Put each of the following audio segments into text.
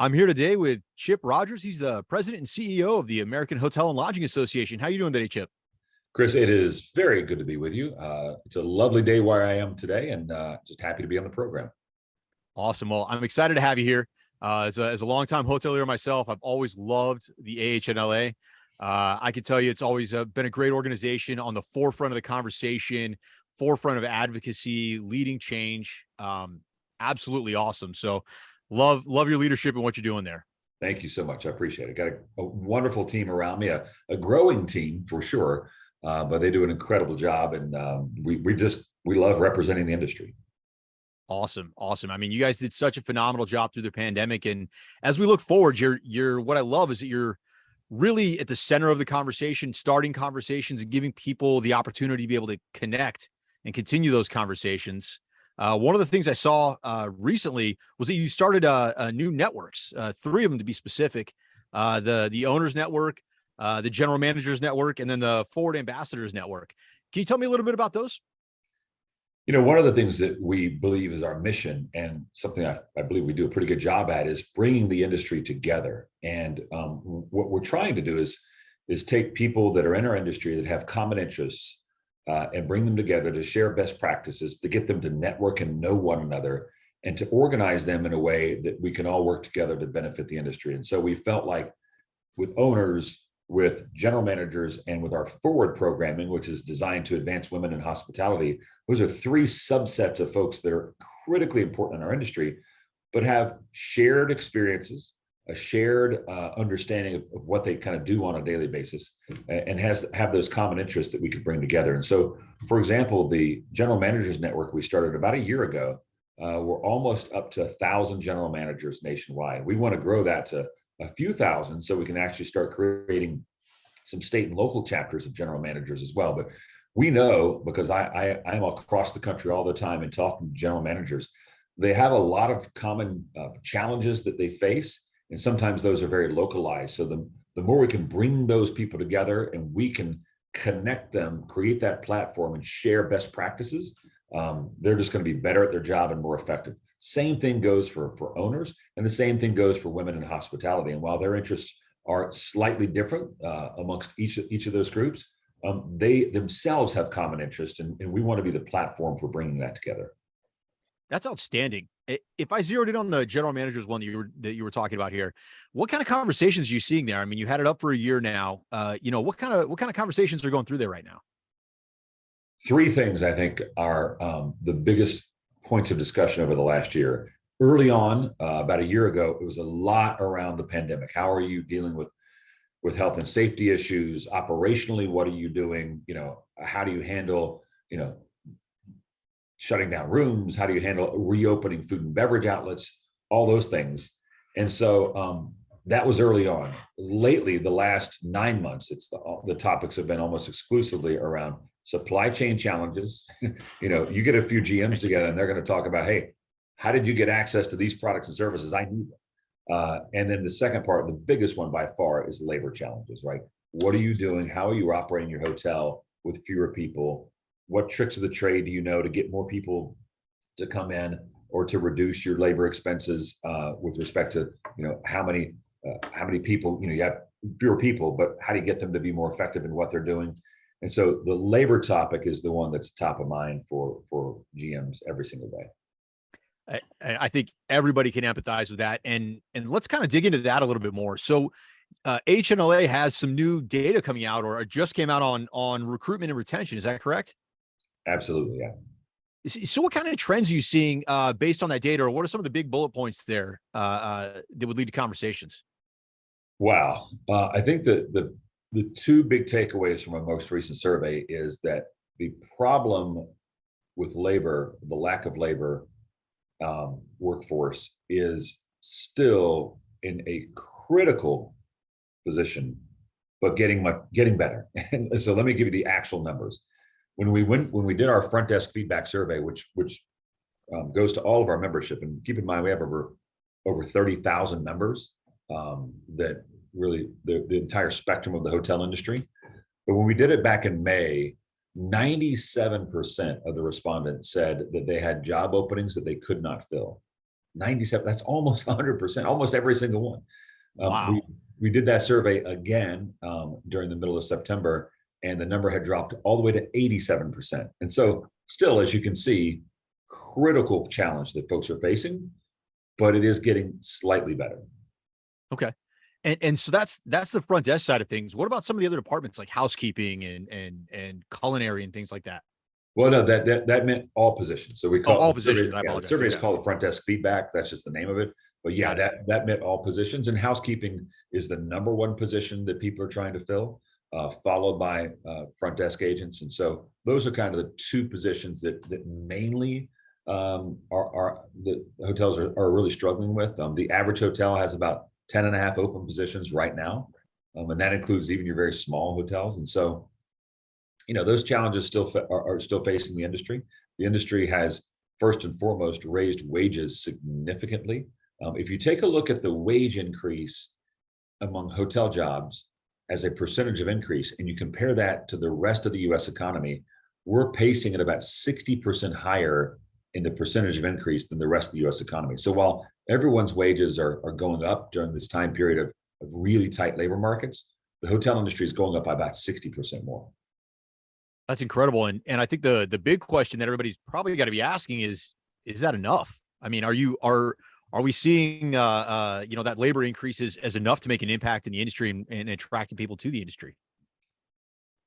I'm here today with Chip Rogers. He's the president and CEO of the American Hotel and Lodging Association. How are you doing today, Chip? Chris, it is very good to be with you. It's a lovely day where I am today, and just happy to be on the program. Awesome. Well, I'm excited to have you here. As a longtime hotelier myself, I've always loved the AHNLA. I can tell you it's always been a great organization on the forefront of the conversation, forefront of advocacy, leading change. Absolutely awesome. So love your leadership and what you're doing there. Thank you so much. I appreciate it. Got a wonderful team around me, a growing team for sure, but they do an incredible job, and we love representing the industry. Awesome. Awesome. I mean, you guys did such a phenomenal job through the pandemic. And as we look forward, what I love is that you're really at the center of the conversation, starting conversations and giving people the opportunity to be able to connect and continue those conversations. One of the things I saw recently was that you started new networks, three of them to be specific, the Owners Network, the General Managers Network, and then the Forward Ambassadors Network. Can you tell me a little bit about those? You know, one of the things that we believe is our mission, and something I believe we do a pretty good job at, is bringing the industry together. And what we're trying to do is take people that are in our industry that have common interests and bring them together to share best practices, to get them to network and know one another, and to organize them in a way that we can all work together to benefit the industry. And so we felt like with owners, with general managers, and with our forward programming, which is designed to advance women in hospitality, those are three subsets of folks that are critically important in our industry, but have shared experiences, a shared understanding of what they kind of do on a daily basis, and have those common interests that we could bring together. And so, for example, the General Managers Network we started about a year ago, we're almost up to 1,000 general managers nationwide. We want to grow that to a few thousand so we can actually start creating some state and local chapters of general managers as well. But we know, because I am across the country all the time and talking to general managers, they have a lot of common challenges that they face. And sometimes those are very localized. So the more we can bring those people together and we can connect them, create that platform and share best practices, they're just going to be better at their job and more effective. Same thing goes for owners, and the same thing goes for women in hospitality. And while their interests are slightly different amongst each of those groups, they themselves have common interest, and we want to be the platform for bringing that together. That's outstanding. If I zeroed in on the general managers one that you were talking about here, what kind of conversations are you seeing there? I mean, you had it up for a year now. What kind of conversations are going through there right now? Three things I think are the biggest points of discussion over the last year. Early on, about a year ago, it was a lot around the pandemic. How are you dealing with health and safety issues? Operationally, what are you doing? How do you handle, shutting down rooms? How do you handle reopening food and beverage outlets? All those things. And so that was early on. Lately, the last 9 months, the topics have been almost exclusively around supply chain challenges. You get a few GMs together and they're going to talk about, hey, how did you get access to these products and services? I need them. And then the second part, the biggest one by far, is labor challenges, right? What are you doing? How are you operating your hotel with fewer people? What tricks of the trade do you know to get more people to come in, or to reduce your labor expenses with respect to, how many people, you have fewer people, but how do you get them to be more effective in what they're doing? And so the labor topic is the one that's top of mind for GMs every single day. I think everybody can empathize with that. And let's kind of dig into that a little bit more. So HNLA has some new data coming out, or it just came out on recruitment and retention. Is that correct? Absolutely, yeah. So what kind of trends are you seeing based on that data, or what are some of the big bullet points there that would lead to conversations? Wow. I think that the two big takeaways from our most recent survey is that the problem with labor, the lack of labor workforce, is still in a critical position, but getting better. And so let me give you the actual numbers. When we did our front desk feedback survey, which goes to all of our membership, and keep in mind we have over 30,000 members, that really the entire spectrum of the hotel industry. But when we did it back in May, 97% of the respondents said that they had job openings that they could not fill. 97. That's almost 100%, almost every single one. Um, we Wow. we did that survey again during the middle of September, and the number had dropped all the way to 87%. And so, still, as you can see, critical challenge that folks are facing, but it is getting slightly better. Okay. And so that's the front desk side of things. What about some of the other departments like housekeeping and culinary and things like that? Well, no, that meant all positions. So we Oh, call all the survey. positions. I Yeah, the apologize. survey is Okay. called front desk feedback. That's just the name of it. But yeah, Got it. that meant all positions. And housekeeping is the number one position that people are trying to fill, followed by front desk agents. And so those are kind of the two positions that mainly are the hotels are really struggling with. The average hotel has about 10 and a half open positions right now, and that includes even your very small hotels. And so those challenges are still facing the industry. The industry has first and foremost raised wages significantly. If you take a look at the wage increase among hotel jobs as a percentage of increase, and you compare that to the rest of the U.S. economy, we're pacing at about 60% higher in the percentage of increase than the rest of the U.S. economy. So while everyone's wages are going up during this time period of really tight labor markets, the hotel industry is going up by about 60% more. That's incredible. And I think the big question that everybody's probably got to be asking is that enough? I mean, are we seeing that labor increases as enough to make an impact in the industry and attracting people to the industry?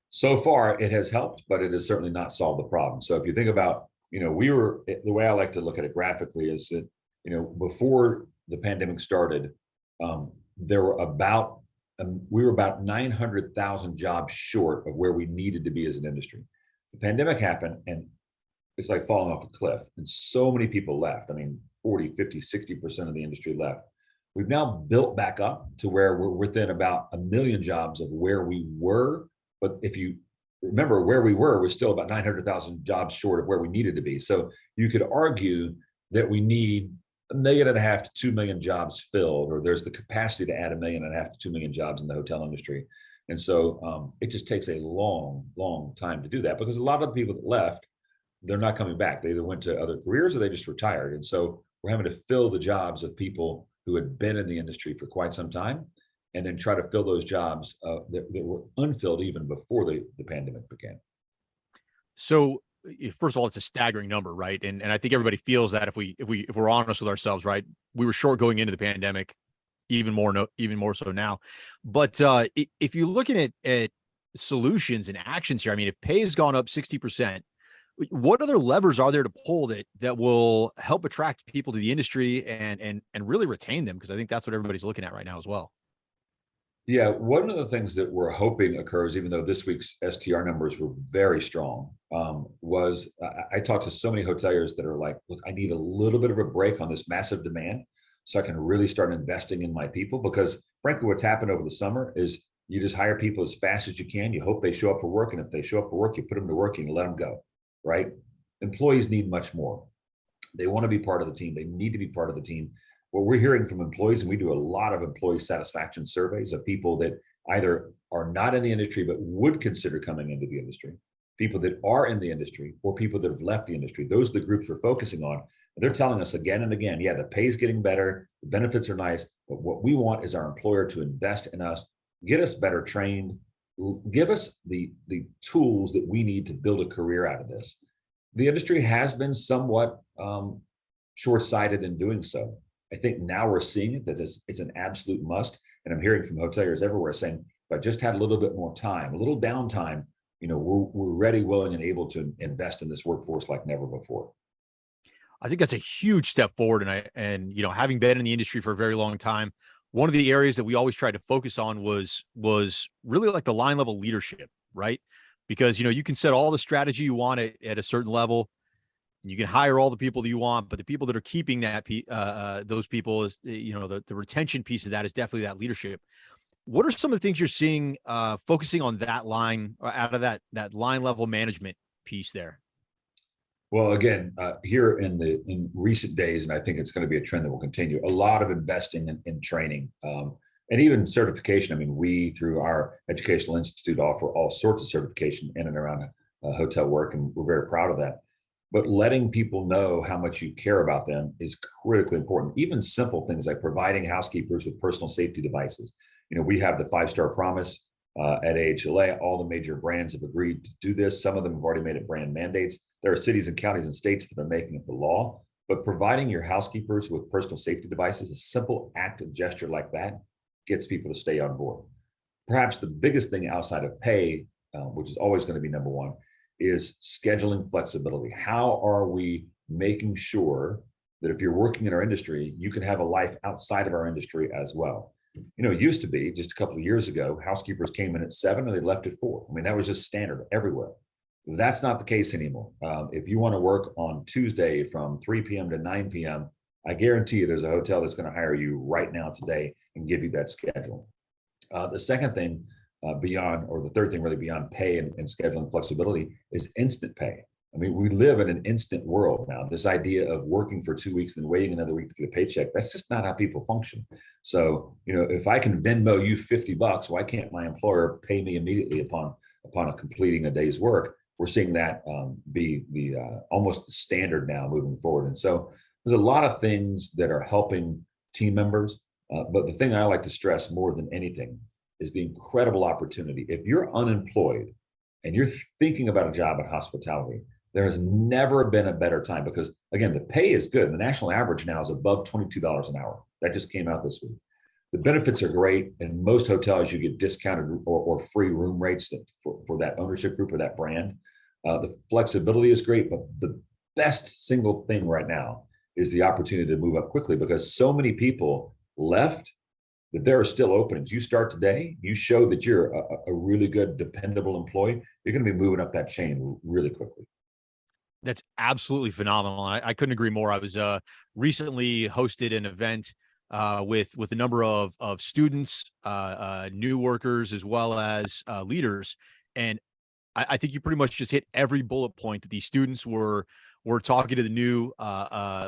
So far, it has helped, but it has certainly not solved the problem. So if you think about, the way I like to look at it graphically is that, before the pandemic started, there were about we were about 900,000 jobs short of where we needed to be as an industry. The pandemic happened, and it's like falling off a cliff. And so many people left. I mean, 40, 50, 60% of the industry left. We've now built back up to where we're within about 1 million jobs of where we were. But if you remember where we were, we're still about 900,000 jobs short of where we needed to be. So you could argue that we need 1.5 million to 2 million jobs filled, or there's the capacity to add 1.5 million to 2 million jobs in the hotel industry. And so it just takes a long, long time to do that, because a lot of the people that left, they're not coming back. They either went to other careers or they just retired. And so we're having to fill the jobs of people who had been in the industry for quite some time, and then try to fill those jobs that were unfilled even before the pandemic began. So first of all, it's a staggering number, right? And I think everybody feels that if we're honest with ourselves, right? We were short going into the pandemic, even more so now. But if you're looking at solutions and actions here, I mean, if pay has gone up 60%, what other levers are there to pull that will help attract people to the industry and really retain them? Because I think that's what everybody's looking at right now as well. Yeah, one of the things that we're hoping occurs, even though this week's STR numbers were very strong, was I talked to so many hoteliers that are like, look, I need a little bit of a break on this massive demand so I can really start investing in my people. Because frankly, what's happened over the summer is you just hire people as fast as you can. You hope they show up for work. And if they show up for work, you put them to work and you let them go, right? Employees need much more. They want to be part of the team. They need to be part of the team. What we're hearing from employees, and we do a lot of employee satisfaction surveys of people that either are not in the industry but would consider coming into the industry, people that are in the industry, or people that have left the industry. Those are the groups we're focusing on. And they're telling us again and again, yeah, the pay is getting better, the benefits are nice, but what we want is our employer to invest in us, get us better trained, give us the tools that we need to build a career out of this. The industry has been somewhat short-sighted in doing so. I think now we're seeing it, that it's an absolute must. And I'm hearing from hoteliers everywhere saying, if I just had a little bit more time, a little downtime, we're ready, willing, and able to invest in this workforce like never before. I think that's a huge step forward. And having been in the industry for a very long time, one of the areas that we always tried to focus on was really like the line level leadership, right? Because you can set all the strategy you want at a certain level. You can hire all the people that you want, but the people that are keeping those people is, the retention piece of that is definitely that leadership. What are some of the things you're seeing focusing on that line, or out of that line level management piece there? Well, again, here in recent days, and I think it's going to be a trend that will continue, a lot of investing in training and even certification. I mean, we, through our educational institute, offer all sorts of certification in and around hotel work, and we're very proud of that. but letting people know how much you care about them is critically important. Even simple things like providing housekeepers with personal safety devices. We have the 5-star promise at AHLA. All the major brands have agreed to do this. Some of them have already made it brand mandates. There are cities and counties and states that are making it the law. But providing your housekeepers with personal safety devices, a simple act of gesture like that, gets people to stay on board. Perhaps the biggest thing outside of pay, which is always going to be number one, is scheduling flexibility. How are we making sure that if you're working in our industry, you can have a life outside of our industry as well? It used to be just a couple of years ago, housekeepers came in at 7 and they left at 4. I mean, that was just standard everywhere. That's not the case anymore. If you want to work on Tuesday from 3 p.m. to 9 p.m., I guarantee you there's a hotel that's going to hire you right now today and give you that schedule. The second thing the third thing really beyond pay and scheduling flexibility is instant pay. I mean, we live in an instant world now. This idea of working for 2 weeks and then waiting another week to get a paycheck, that's just not how people function. So, if I can Venmo you $50, why can't my employer pay me immediately upon completing a day's work? We're seeing that be the almost the standard now moving forward. And so there's a lot of things that are helping team members. But the thing I like to stress more than anything is the incredible opportunity. If you're unemployed and you're thinking about a job in hospitality, there has never been a better time because, again, the pay is good. The national average now is above $22 an hour. That just came out this week. The benefits are great. In most hotels, you get discounted or free room rates for that ownership group or that brand. The flexibility is great, but the best single thing right now is the opportunity to move up quickly because so many people left that there are still openings. You start today, you show that you're a really good, dependable employee, you're going to be moving up that chain really quickly. That's absolutely phenomenal. And I couldn't agree more. I was recently hosted an event with a number of students, new workers, as well as leaders. And I think you pretty much just hit every bullet point that these students were talking to the new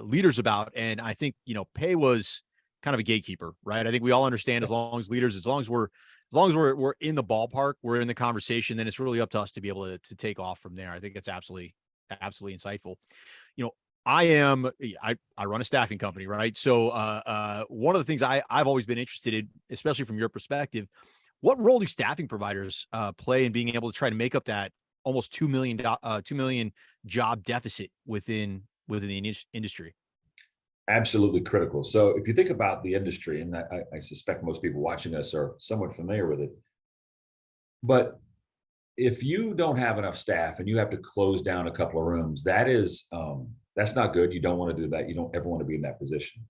leaders about. And I think, pay was kind of a gatekeeper, right? I think we all understand as long as we're in the ballpark, we're in the conversation, then it's really up to us to be able to take off from there. I think it's absolutely insightful. I run a staffing company, right? So one of the things I've always been interested in, especially from your perspective, what role do staffing providers play in being able to try to make up that almost 2 million job deficit within the industry? Absolutely critical. So if you think about the industry, and I suspect most people watching us are somewhat familiar with it, but if you don't have enough staff and you have to close down a couple of rooms, that's not good. You don't want to do that. You don't ever want to be in that position.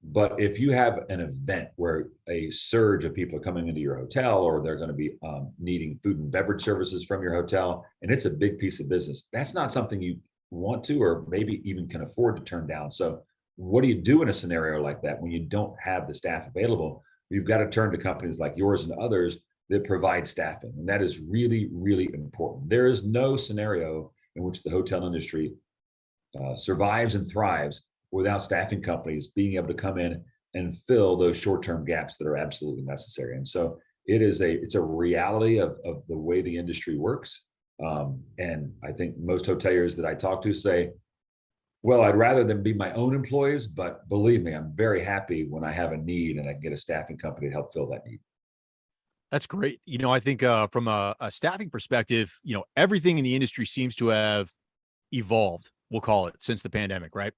But if you have an event where a surge of people are coming into your hotel, or they're going to be needing food and beverage services from your hotel, and it's a big piece of business, that's not something you want to, or maybe even can afford to turn down. So what do you do in a scenario like that when you don't have the staff available? You've got to turn to companies like yours and others that provide staffing. And that is really, really important. There is no scenario in which the hotel industry survives and thrives without staffing companies being able to come in and fill those short-term gaps that are absolutely necessary. And so it's a reality of the way the industry works. And I think most hoteliers that I talk to say, well, I'd rather them be my own employees, but believe me, I'm very happy when I have a need and I can get a staffing company to help fill that need. That's great. I think from a staffing perspective, everything in the industry seems to have evolved, we'll call it, since the pandemic, right?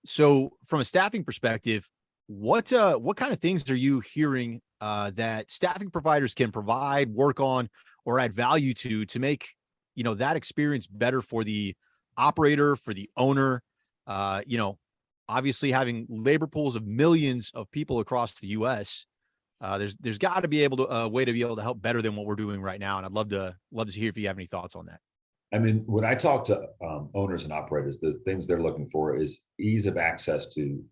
So from a staffing perspective, what kind of things are you hearing that staffing providers can provide, work on, or add value to make, that experience better for the operator, for the owner? Obviously having labor pools of millions of people across the US, there's got to be able to a way to be able to help better than what we're doing right now. And I'd love to hear if you have any thoughts on that. I mean, when I talk to owners and operators, the things they're looking for is ease of access to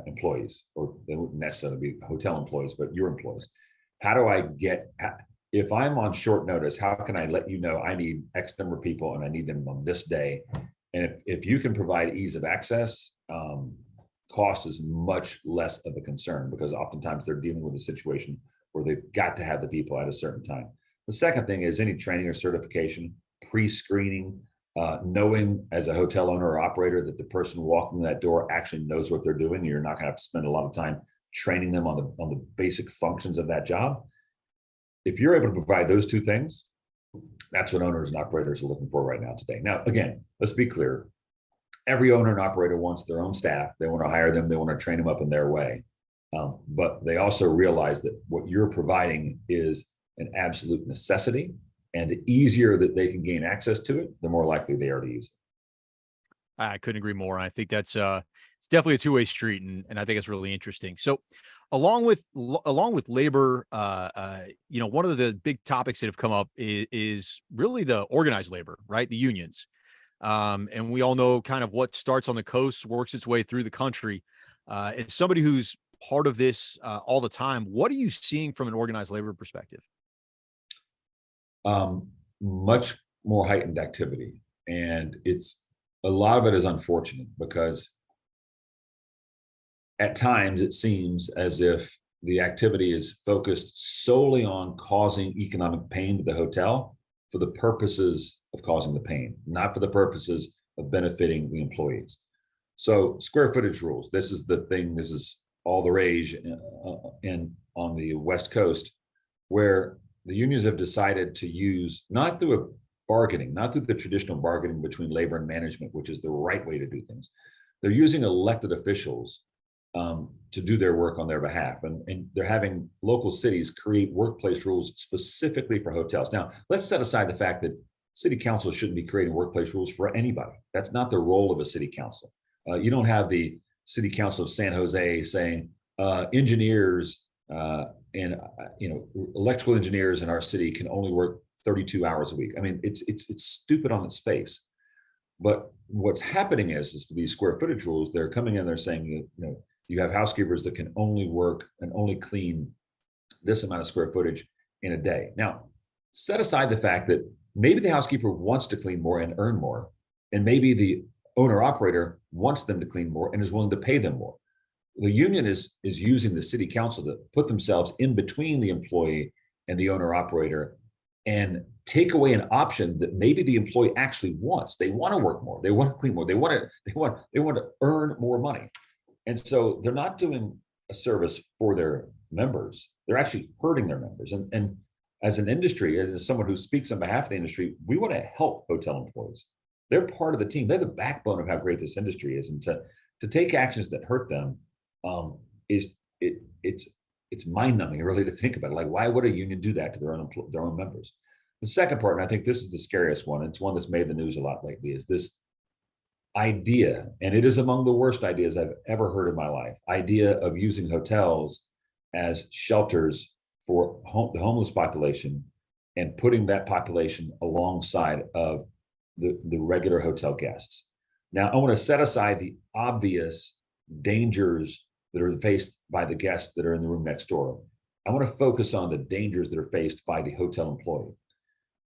employees, or they wouldn't necessarily be hotel employees, but your employees. How do I get, if I'm on short notice, how can I let you know I need X number of people and I need them on this day? And if you can provide ease of access, cost is much less of a concern, because oftentimes they're dealing with a situation where they've got to have the people at a certain time. The second thing is any training or certification, pre-screening, knowing as a hotel owner or operator that the person walking that door actually knows what they're doing. You're not going to have to spend a lot of time training them on the basic functions of that job. If you're able to provide those two things, that's what owners and operators are looking for right now today. Now, again, let's be clear. Every owner and operator wants their own staff. They want to hire them. They want to train them up in their way. But they also realize that what you're providing is an absolute necessity. And the easier that they can gain access to it, the more likely they are to use it. I couldn't agree more. I think that's it's definitely a two-way street, and I think it's really interesting. So, along with labor, one of the big topics that have come up is really the organized labor, right? The unions, and we all know kind of what starts on the coast works its way through the country. As somebody who's part of this all the time, what are you seeing from an organized labor perspective? Much more heightened activity, and a lot of it is unfortunate because at times it seems as if the activity is focused solely on causing economic pain to the hotel for the purposes of causing the pain, not for the purposes of benefiting the employees. So square footage rules, this is the thing, this is all the rage on the West Coast, where the unions have decided to use, not through a bargaining, not through the traditional bargaining between labor and management, which is the right way to do things. They're using elected officials to do their work on their behalf. And they're having local cities create workplace rules specifically for hotels. Now, let's set aside the fact that city council shouldn't be creating workplace rules for anybody. That's not the role of a city council. You don't have the city council of San Jose saying engineers and electrical engineers in our city can only work 32 hours a week. I mean, it's stupid on its face. But what's happening is for these square footage rules, they're coming in, they're saying, you have housekeepers that can only work and only clean this amount of square footage in a day. Now, set aside the fact that maybe the housekeeper wants to clean more and earn more, and maybe the owner operator wants them to clean more and is willing to pay them more. The union is using the city council to put themselves in between the employee and the owner operator and take away an option that maybe the employee actually wants. They want to work more. They want to clean more. They want to earn more money. And so they're not doing a service for their members. They're actually hurting their members. And as an industry, as someone who speaks on behalf of the industry, we want to help hotel employees. They're part of the team. They're the backbone of how great this industry is. And to take actions that hurt them it's mind-numbing really to think about it. Like, why would a union do that to their own members? The second part, and I think this is the scariest one, it's one that's made the news a lot lately, is this idea, and it is among the worst ideas I've ever heard in my life, idea of using hotels as shelters for the homeless population and putting that population alongside of the regular hotel guests. Now, I want to set aside the obvious dangers that are faced by the guests that are in the room next door. I want to focus on the dangers that are faced by the hotel employee.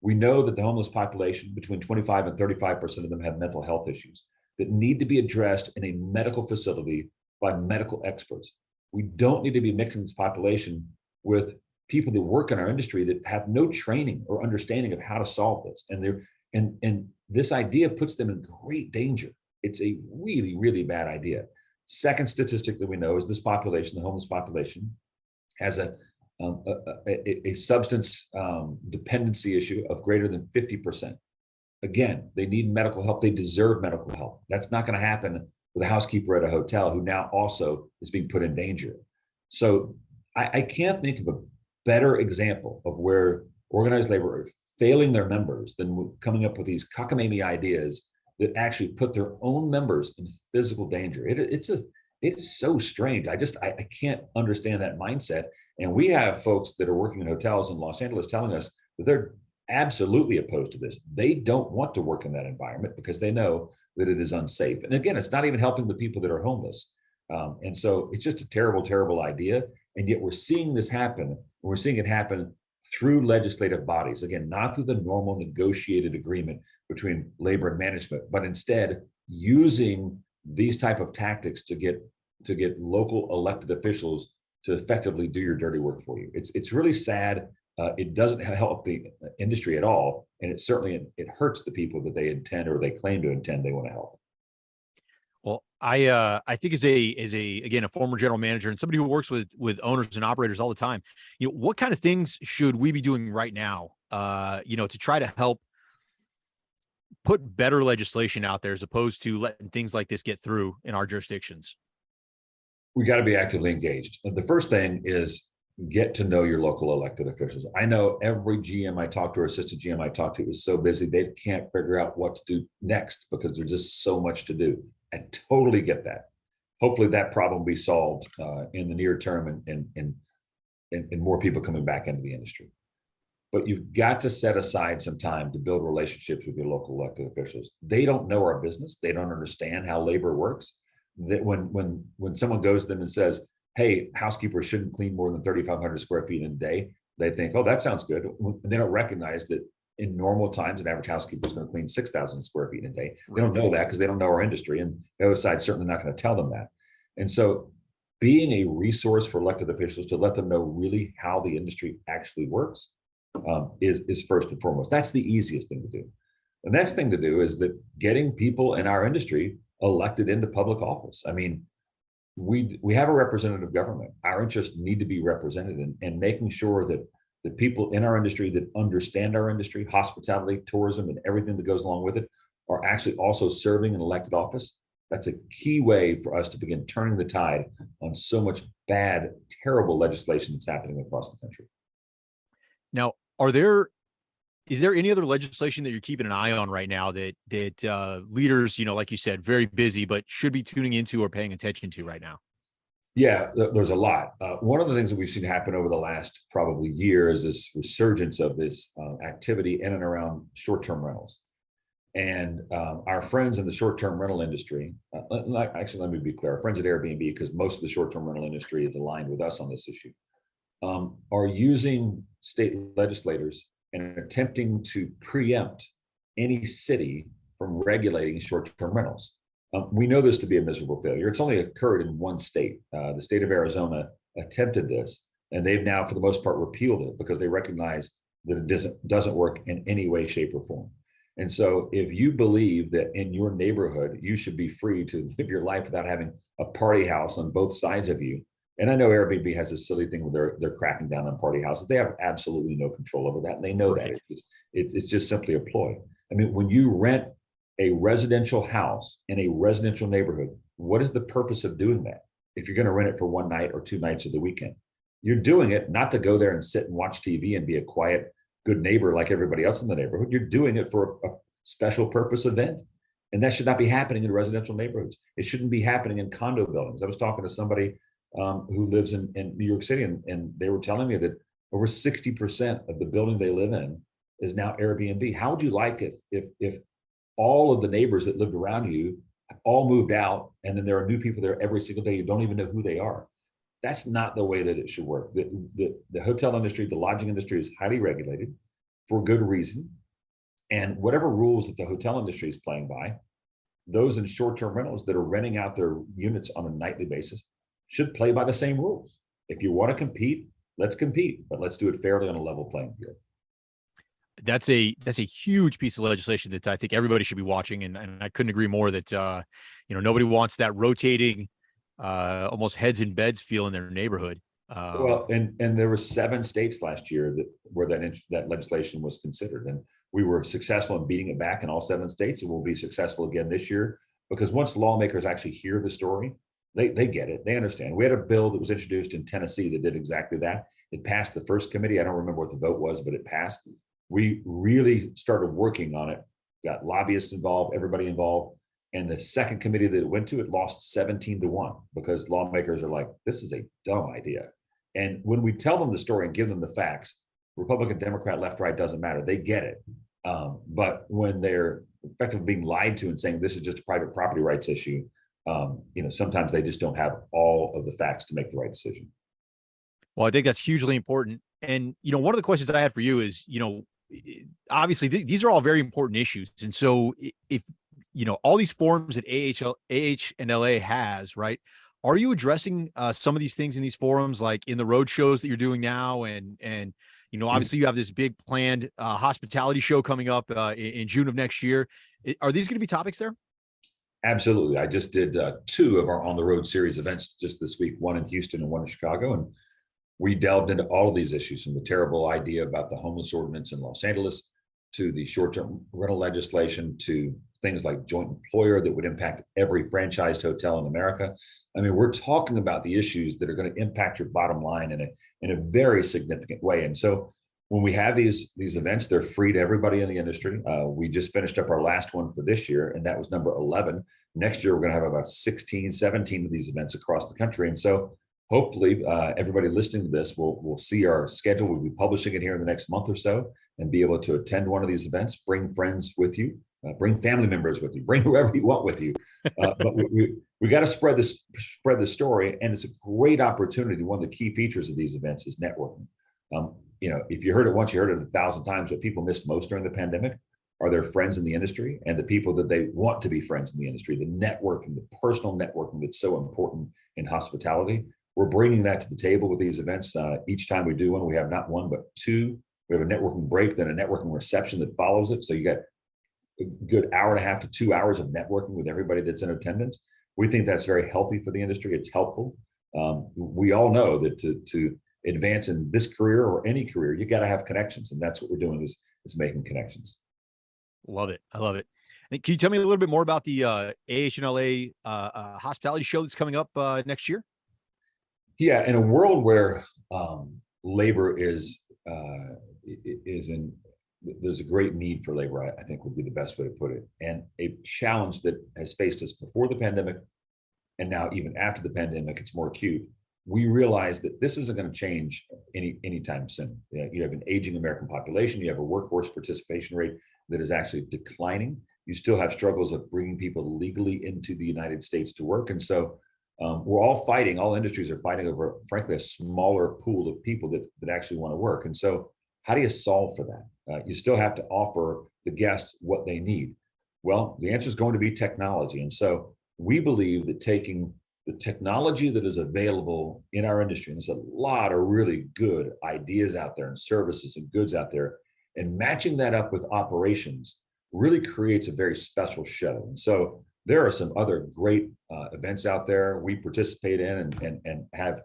We know that the homeless population, between 25 and 35% of them have mental health issues that need to be addressed in a medical facility by medical experts. We don't need to be mixing this population with people that work in our industry that have no training or understanding of how to solve this. And this idea puts them in great danger. It's a really, really bad idea. Second statistic that we know is this population, the homeless population, has a substance dependency issue of greater than 50%. Again, they need medical help. They deserve medical help. That's not going to happen with a housekeeper at a hotel who now also is being put in danger. So I can't think of a better example of where organized labor are failing their members than coming up with these cockamamie ideas that actually put their own members in physical danger. It's so strange. I can't understand that mindset. And we have folks that are working in hotels in Los Angeles telling us that they're absolutely opposed to this. They don't want to work in that environment because they know that it is unsafe. And again, it's not even helping the people that are homeless. And so it's just a terrible, terrible idea. And yet we're seeing this happen. We're seeing it happen through legislative bodies. Again, not through the normal negotiated agreement between labor and management, but instead using these type of tactics to get local elected officials to effectively do your dirty work for you. It's really sad. it doesn't help the industry at all, and it hurts the people that they intend or they claim to intend they want to help. Well, I think as a again a former general manager and somebody who works with owners and operators all the time, what kind of things should we be doing right now, to try to help put better legislation out there as opposed to letting things like this get through in our jurisdictions? We got to be actively engaged. And the first thing is get to know your local elected officials. I know every GM I talk to or assistant GM I talk to is so busy they can't figure out what to do next because there's just so much to do. I totally get that. Hopefully that problem will be solved in the near term and more people coming back into the industry. But you've got to set aside some time to build relationships with your local elected officials. They don't know our business. They don't understand how labor works. That when someone goes to them and says, "Hey, housekeepers shouldn't clean more than 3,500 square feet in a day," they think, "Oh, that sounds good." They don't recognize that in normal times, an average housekeeper is going to clean 6,000 square feet in a day. They don't know that because they don't know our industry, and the other side's certainly not going to tell them that. And so, being a resource for elected officials to let them know really how the industry actually works is first and foremost. That's the easiest thing to do. The next thing to do is that getting people in our industry elected into public office. I mean, we have a representative government. Our interests need to be represented, and making sure that the people in our industry that understand our industry, hospitality, tourism, and everything that goes along with it, are actually also serving in elected office. That's a key way for us to begin turning the tide on so much bad, terrible legislation that's happening across the country. Now, is there any other legislation that you're keeping an eye on right now that leaders, like you said, very busy, but should be tuning into or paying attention to right now? Yeah, there's a lot. One of the things that we've seen happen over the last probably year is this resurgence of this activity in and around short-term rentals. And our friends in the short-term rental industry, actually, let me be clear, our friends at Airbnb, because most of the short-term rental industry is aligned with us on this issue, are using state legislators and attempting to preempt any city from regulating short-term rentals. We know this to be a miserable failure. It's only occurred in one state. The state of Arizona attempted this, and they've now, for the most part, repealed it because they recognize that it doesn't work in any way, shape, or form. And so if you believe that in your neighborhood, you should be free to live your life without having a party house on both sides of you, and I know Airbnb has this silly thing where they're cracking down on party houses. They have absolutely no control over that, and they know Right. that. It's just simply a ploy. I mean, when you rent a residential house in a residential neighborhood, what is the purpose of doing that? If you're going to rent it for one night or 2 nights of the weekend, you're doing it not to go there and sit and watch TV and be a quiet, good neighbor like everybody else in the neighborhood. You're doing it for a special purpose event. And that should not be happening in residential neighborhoods. It shouldn't be happening in condo buildings. I was talking to somebody who lives in New York City, and they were telling me that over 60% of the building they live in is now Airbnb. How would you like it if all of the neighbors that lived around you all moved out, and then there are new people there every single day? You don't even know who they are. That's not the way that it should work. The hotel industry, the lodging industry is highly regulated for good reason. And whatever rules that the hotel industry is playing by, those in short-term rentals that are renting out their units on a nightly basis should play by the same rules. If you want to compete, let's compete, but let's do it fairly on a level playing field. That's a huge piece of legislation that I think everybody should be watching, and I couldn't agree more that nobody wants that rotating, almost heads in beds feel in their neighborhood. Well, and there were 7 states last year where that legislation was considered, and we were successful in beating it back in all 7 states, and we'll be successful again this year, because once lawmakers actually hear the story, they get it, they understand. We had a bill that was introduced in Tennessee that did exactly that. It passed the first committee. I don't remember what the vote was, but it passed. We really started working on it, got lobbyists involved, everybody involved. And the second committee that it went to, it lost 17-1 because lawmakers are like, this is a dumb idea. And when we tell them the story and give them the facts, Republican, Democrat, left, right, doesn't matter. They get it. But when they're effectively being lied to and saying this is just a private property rights issue, sometimes they just don't have all of the facts to make the right decision. Well, I think that's hugely important. And, one of the questions I had for you is, obviously these are all very important issues. And so if, all these forums that AHNLA has, right, are you addressing some of these things in these forums, like in the road shows that you're doing now, and Obviously you have this big planned hospitality show coming up in June of next year. Are these going to be topics there? Absolutely. I just did two of our on the road series events just this week, one in Houston and one in Chicago. And we delved into all of these issues, from the terrible idea about the homeless ordinance in Los Angeles to the short-term rental legislation to things like joint employer that would impact every franchised hotel in America. I mean, we're talking about the issues that are going to impact your bottom line in a very significant way. And so when we have these events, they're free to everybody in the industry. We just finished up our last one for this year, and that was number 11. Next year, we're going to have about 16, 17 of these events across the country. And so hopefully everybody listening to this will see our schedule. We'll be publishing it here in the next month or so and be able to attend one of these events, bring friends with you, bring family members with you, bring whoever you want with you. But we got to spread the story. And it's a great opportunity. One of the key features of these events is networking. If you heard it once, you heard it 1,000 times. What people missed most during the pandemic are their friends in the industry and the people that they want to be friends in the industry, the networking, the personal networking that's so important in hospitality. We're bringing that to the table with these events. Each time we do one, we have not one, but two. We have a networking break, then a networking reception that follows it. So you got a good hour and a half to 2 hours of networking with everybody that's in attendance. We think that's very healthy for the industry. It's helpful. We all know that to advance in this career or any career, you got to have connections. And that's what we're doing is making connections. Love it. I love it. And can you tell me a little bit more about the AHNLA hospitality show that's coming up next year? Yeah, in a world where labor there's a great need for labor, I think would be the best way to put it. And a challenge that has faced us before the pandemic, and now even after the pandemic, it's more acute. We realize that this isn't going to change anytime soon. You have an aging American population. You have a workforce participation rate that is actually declining. You still have struggles of bringing people legally into the United States to work. And so we're all industries are fighting over, frankly, a smaller pool of people that actually want to work. And so how do you solve for that? You still have to offer the guests what they need. Well, the answer is going to be technology. And so we believe that taking the technology that is available in our industry, and there's a lot of really good ideas out there and services and goods out there, and matching that up with operations really creates a very special show. And so there are some other great events out there we participate in and have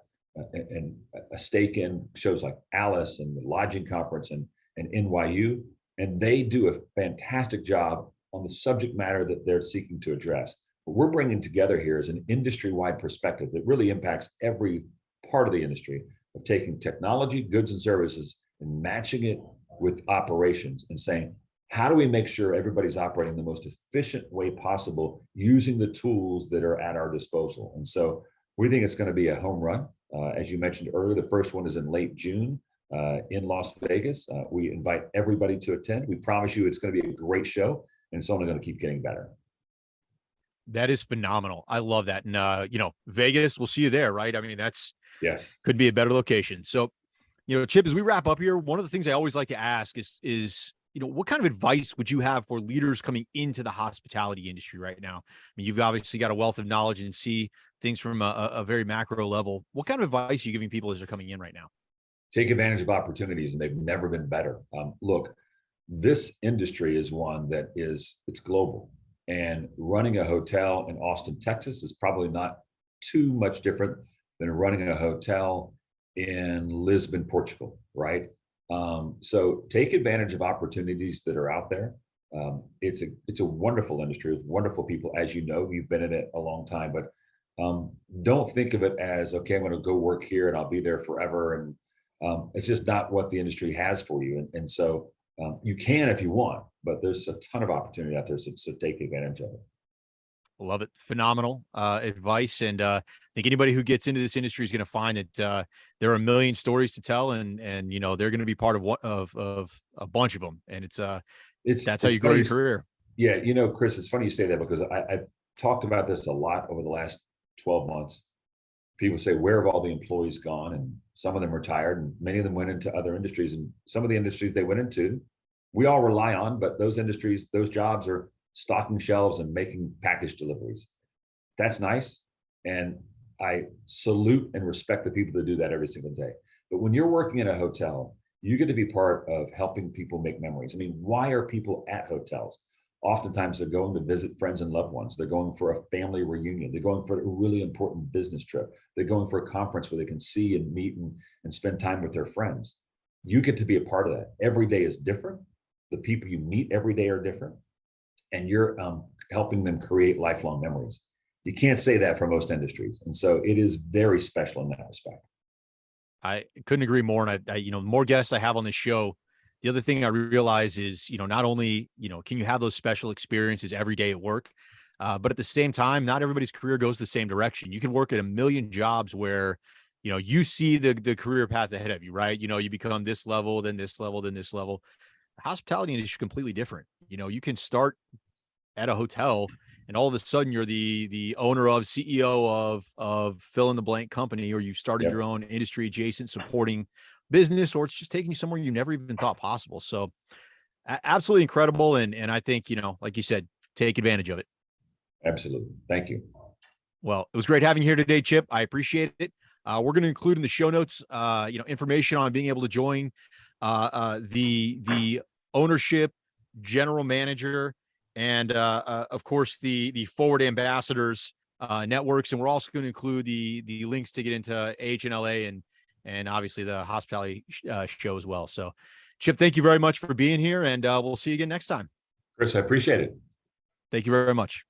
a stake in, shows like Alice and the Lodging Conference and NYU, and they do a fantastic job on the subject matter that they're seeking to address. What we're bringing together here is an industry-wide perspective that really impacts every part of the industry, of taking technology, goods, and services and matching it with operations and saying, how do we make sure everybody's operating the most efficient way possible using the tools that are at our disposal? And so we think it's going to be a home run. As you mentioned earlier, the first one is in late June in Las Vegas. We invite everybody to attend. We promise you it's going to be a great show, and it's only going to keep getting better. That is phenomenal. I love that. And, Vegas, we'll see you there, right? I mean, Yes, could be a better location. So, Chip, as we wrap up here, one of the things I always like to ask is what kind of advice would you have for leaders coming into the hospitality industry right now? I mean, you've obviously got a wealth of knowledge and see things from a very macro level. What kind of advice are you giving people as they're coming in right now? take advantage of opportunities, and they've never been better. Look, this industry is one that it's global. And running a hotel in Austin, Texas is probably not too much different than running a hotel in Lisbon, Portugal, right? So take advantage of opportunities that are out there. It's a wonderful industry with wonderful people. As you know, you've been in it a long time, but don't think of it as, okay, I'm going to go work here and I'll be there forever. And it's just not what the industry has for you. And so you can if you want, but there's a ton of opportunity out there, so take advantage of it. Love it. Phenomenal advice. And I think anybody who gets into this industry is going to find that there are a million stories to tell, and they're going to be part of one of a bunch of them. And that's how you grow your career. Yeah, Chris, it's funny you say that, because I've talked about this a lot over the last 12 months. People say, where have all the employees gone? And some of them retired, and many of them went into other industries. And some of the industries they went into, we all rely on, but those industries, those jobs are stocking shelves and making package deliveries. That's nice. And I salute and respect the people that do that every single day. But when you're working in a hotel You get to be part of helping people make memories. I mean, why are people at hotels? Oftentimes they're going to visit friends and loved ones. They're going for a family reunion. They're going for a really important business trip. They're going for a conference where they can see and meet and spend time with their friends. You get to be a part of that. Every day is different. The people you meet every day are different, and you're helping them create lifelong memories. You can't say that for most industries. And so it is very special in that respect. I couldn't agree more. And you know, the more guests I have on this show, the other thing I realize is, you know, not only, you know, can you have those special experiences every day at work, but at the same time, not everybody's career goes the same direction. You can work at a million jobs where, you know, you see the career path ahead of you, right? You know, you become this level, then this level, then this level. Hospitality industry is completely different. You know, you can start at a hotel and all of a sudden you're the owner of CEO of fill in the blank company, or you started Yep. your own industry adjacent supporting business, or it's just taking you somewhere you never even thought possible. So absolutely incredible. And I think, you know, like you said, take advantage of it. Absolutely. Thank you. Well, it was great having you here today, Chip. I appreciate it. We're going to include in the show notes, you know, information on being able to join the ownership, general manager, and of course the forward ambassadors networks. And we're also going to include the links to get into AHNLA and obviously the hospitality show as well. So, Chip, thank you very much for being here, and we'll see you again next time. Chris, I appreciate it. Thank you very much.